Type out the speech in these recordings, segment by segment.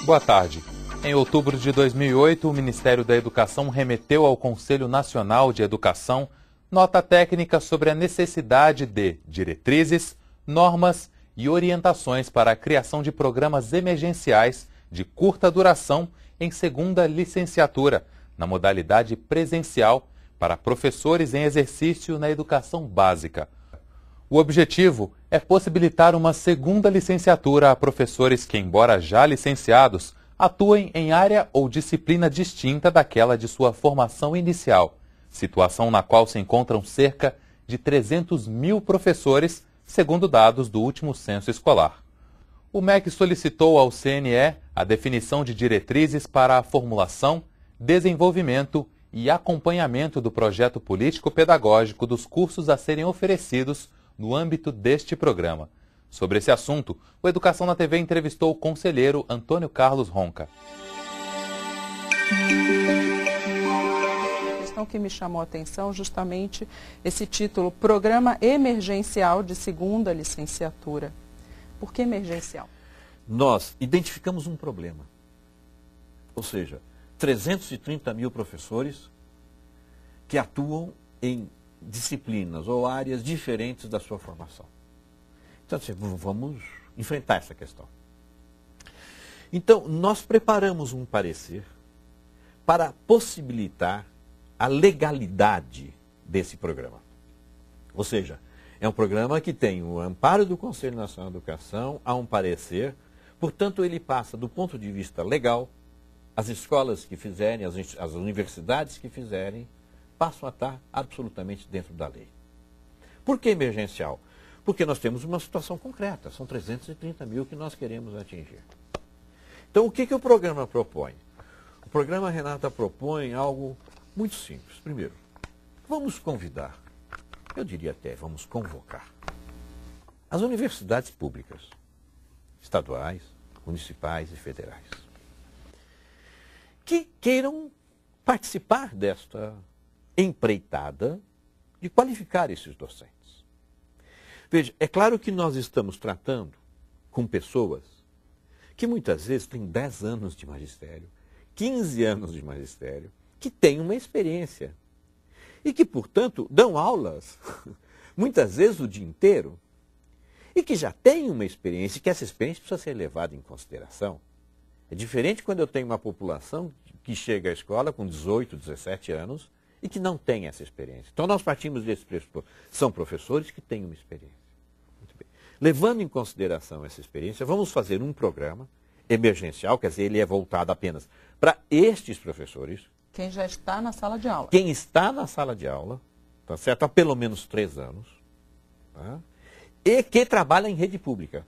Boa tarde. Em outubro de 2008, o Ministério da Educação remeteu ao Conselho Nacional de Educação nota técnica sobre a necessidade de diretrizes, normas e orientações para a criação de programas emergenciais de curta duração em segunda licenciatura, na modalidade presencial, para professores em exercício na educação básica. O objetivo é possibilitar uma segunda licenciatura a professores que, embora já licenciados, atuem em área ou disciplina distinta daquela de sua formação inicial, situação na qual se encontram cerca de 300 mil professores, segundo dados do último censo escolar. O MEC solicitou ao CNE a definição de diretrizes para a formulação, desenvolvimento e acompanhamento do projeto político-pedagógico dos cursos a serem oferecidos no âmbito deste programa. Sobre esse assunto, o Educação na TV entrevistou o conselheiro Antônio Carlos Ronca. A questão que me chamou a atenção justamente esse título, Programa Emergencial de Segunda Licenciatura. Por que emergencial? Nós identificamos um problema, ou seja, 330 mil professores que atuam em disciplinas ou áreas diferentes da sua formação. Então, assim, vamos enfrentar essa questão. Então, nós preparamos um parecer para possibilitar a legalidade desse programa. Ou seja, é um programa que tem o amparo do Conselho Nacional de Educação, há um parecer, portanto, ele passa do ponto de vista legal, as escolas que fizerem, as universidades que fizerem, passam a estar absolutamente dentro da lei. Por que emergencial? Porque nós temos uma situação concreta, são 330 mil que nós queremos atingir. Então, o que o programa propõe? O programa, Renata, propõe algo muito simples. Primeiro, vamos convidar, eu diria até, vamos convocar as universidades públicas, estaduais, municipais e federais, que queiram participar desta empreitada de qualificar esses docentes. Veja, é claro que nós estamos tratando com pessoas que muitas vezes têm 10 anos de magistério, 15 anos de magistério, que têm uma experiência e que, portanto, dão aulas, muitas vezes o dia inteiro, e que já têm uma experiência, e que essa experiência precisa ser levada em consideração. É diferente quando eu tenho uma população que chega à escola com 18, 17 anos e que não tem essa experiência. Então, nós partimos desse pressuposto. São professores que têm uma experiência. Muito bem. Levando em consideração essa experiência, vamos fazer um programa emergencial, quer dizer, ele é voltado apenas para estes professores. Quem já está na sala de aula. Quem está na sala de aula, tá certo? Há pelo menos 3 anos. Tá? E que trabalha em rede pública.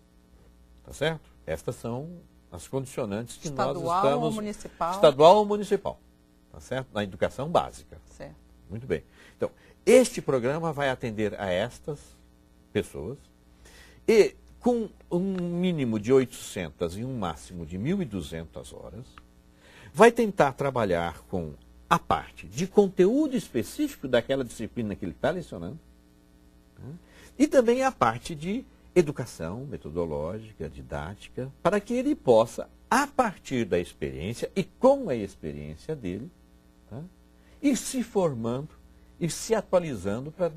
Tá certo? Estas são as condicionantes que nós estamos... Estadual ou municipal? Estadual ou municipal. Tá certo? Na educação básica. Certo. Muito bem. Então, este programa vai atender a estas pessoas e com um mínimo de 800 e um máximo de 1.200 horas, vai tentar trabalhar com a parte de conteúdo específico daquela disciplina que ele está lecionando, né? E também a parte de educação metodológica, didática, para que ele possa, a partir da experiência e com a experiência dele, tá, ir se formando e se atualizando para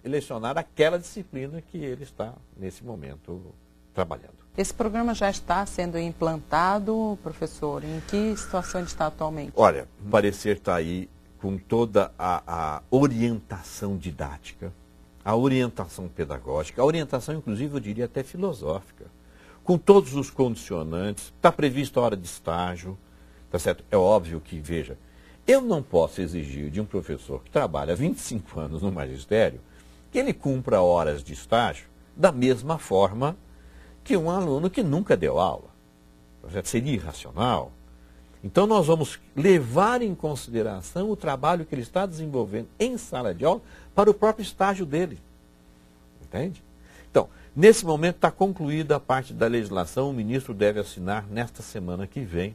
lecionar aquela disciplina que ele está, nesse momento, trabalhando. Esse programa já está sendo implantado, professor? Em que situação ele está atualmente? Olha, o parecer está aí com toda a orientação didática, a orientação pedagógica, a orientação, inclusive, eu diria até filosófica, com todos os condicionantes, está prevista a hora de estágio, tá certo? É óbvio que, veja, eu não posso exigir de um professor que trabalha 25 anos no magistério que ele cumpra horas de estágio da mesma forma que um aluno que nunca deu aula. Tá certo? Seria irracional. Então, nós vamos levar em consideração o trabalho que ele está desenvolvendo em sala de aula para o próprio estágio dele. Entende? Então, nesse momento está concluída a parte da legislação, o ministro deve assinar nesta semana que vem,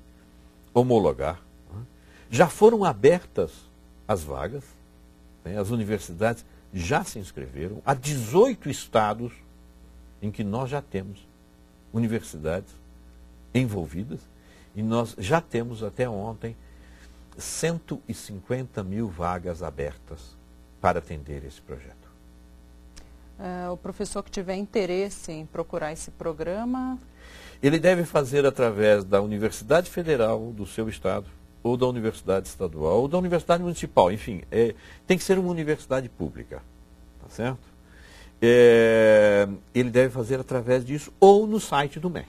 homologar. Já foram abertas as vagas, né? As universidades já se inscreveram, há 18 estados em que nós já temos universidades envolvidas, E nós já temos até ontem 150 mil vagas abertas para atender esse projeto. O professor que tiver interesse em procurar esse programa... Ele deve fazer através da Universidade Federal do seu estado, ou da Universidade Estadual, ou da Universidade Municipal, enfim, tem que ser uma universidade pública, tá certo? Ele deve fazer através disso, ou no site do MEC.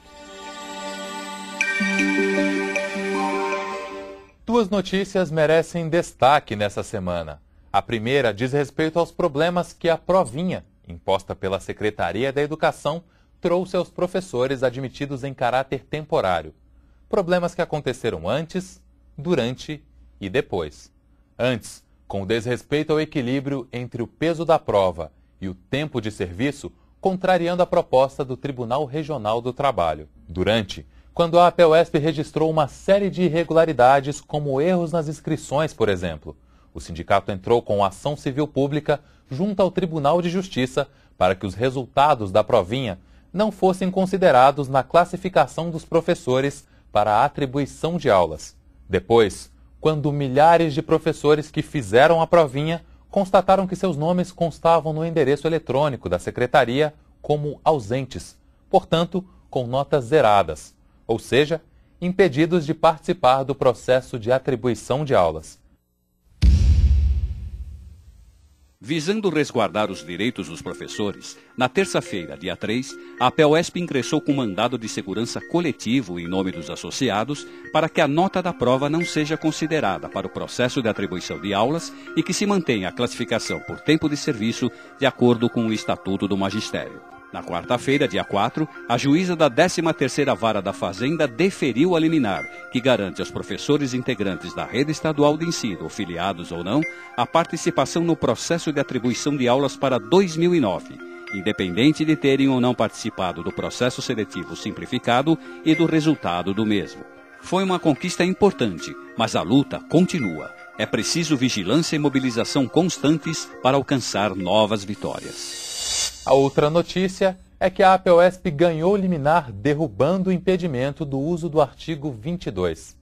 Duas notícias merecem destaque nessa semana. A primeira diz respeito aos problemas que a provinha, imposta pela Secretaria da Educação, trouxe aos professores admitidos em caráter temporário. Problemas que aconteceram antes, durante e depois. Antes, com o desrespeito ao equilíbrio entre o peso da prova e o tempo de serviço, contrariando a proposta do Tribunal Regional do Trabalho. Durante, quando a APUESP registrou uma série de irregularidades, como erros nas inscrições, por exemplo. O sindicato entrou com ação civil pública junto ao Tribunal de Justiça para que os resultados da provinha não fossem considerados na classificação dos professores para a atribuição de aulas. Depois, quando milhares de professores que fizeram a provinha constataram que seus nomes constavam no endereço eletrônico da secretaria como ausentes, portanto, com notas zeradas, ou seja, impedidos de participar do processo de atribuição de aulas. Visando resguardar os direitos dos professores, na terça-feira, dia 3, a APUESP ingressou com mandado de segurança coletivo em nome dos associados para que a nota da prova não seja considerada para o processo de atribuição de aulas e que se mantenha a classificação por tempo de serviço de acordo com o Estatuto do Magistério. Na quarta-feira, dia 4, a juíza da 13ª Vara da Fazenda deferiu a liminar, que garante aos professores integrantes da rede estadual de ensino, filiados ou não, a participação no processo de atribuição de aulas para 2009, independente de terem ou não participado do processo seletivo simplificado e do resultado do mesmo. Foi uma conquista importante, mas a luta continua. É preciso vigilância e mobilização constantes para alcançar novas vitórias. A outra notícia é que a APUESP ganhou liminar derrubando o impedimento do uso do artigo 22.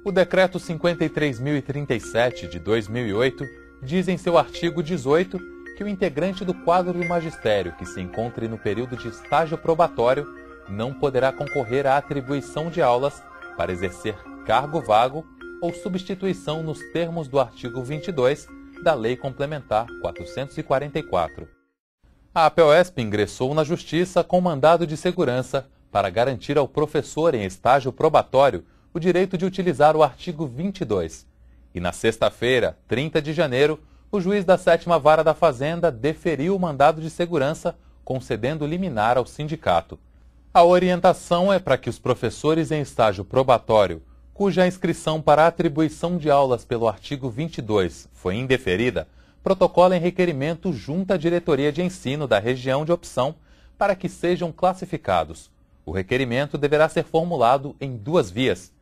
O Decreto 53.037 de 2008 diz em seu artigo 18 que o integrante do quadro do magistério que se encontre no período de estágio probatório não poderá concorrer à atribuição de aulas para exercer cargo vago ou substituição nos termos do artigo 22 da Lei Complementar 444. A APUESP ingressou na Justiça com mandado de segurança para garantir ao professor em estágio probatório o direito de utilizar o artigo 22. E na sexta-feira, 30 de janeiro, o juiz da 7ª Vara da Fazenda deferiu o mandado de segurança, concedendo liminar ao sindicato. A orientação é para que os professores em estágio probatório, cuja inscrição para atribuição de aulas pelo artigo 22 foi indeferida, protocolem requerimento junto à diretoria de ensino da região de opção para que sejam classificados. O requerimento deverá ser formulado em 2 vias.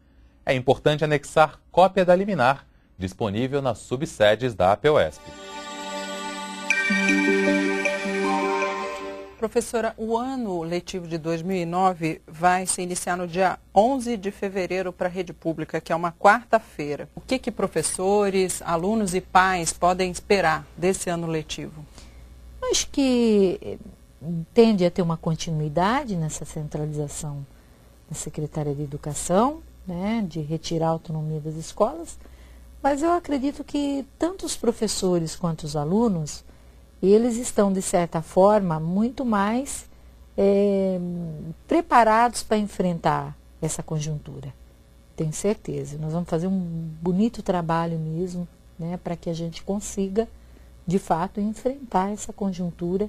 É importante anexar cópia da liminar, disponível nas subsedes da APUESP. Professora, o ano letivo de 2009 vai se iniciar no dia 11 de fevereiro para a rede pública, que é uma quarta-feira. O que professores, alunos e pais podem esperar desse ano letivo? Acho que tende a ter uma continuidade nessa centralização da Secretaria de Educação, né, de retirar a autonomia das escolas, mas eu acredito que tanto os professores quanto os alunos, eles estão, de certa forma, muito mais preparados para enfrentar essa conjuntura. Tenho certeza. Nós vamos fazer um bonito trabalho mesmo, né, para que a gente consiga, de fato, enfrentar essa conjuntura,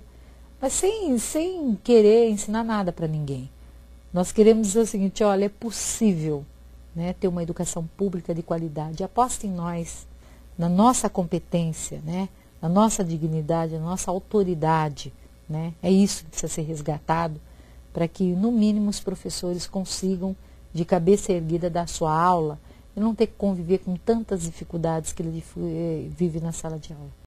mas sem querer ensinar nada para ninguém. Nós queremos dizer o seguinte: olha, é possível, né, ter uma educação pública de qualidade. Aposta em nós, na nossa competência, né, na nossa dignidade, na nossa autoridade, né? É isso que precisa ser resgatado para que, no mínimo, os professores consigam, de cabeça erguida, dar sua aula e não ter que conviver com tantas dificuldades que ele vive na sala de aula.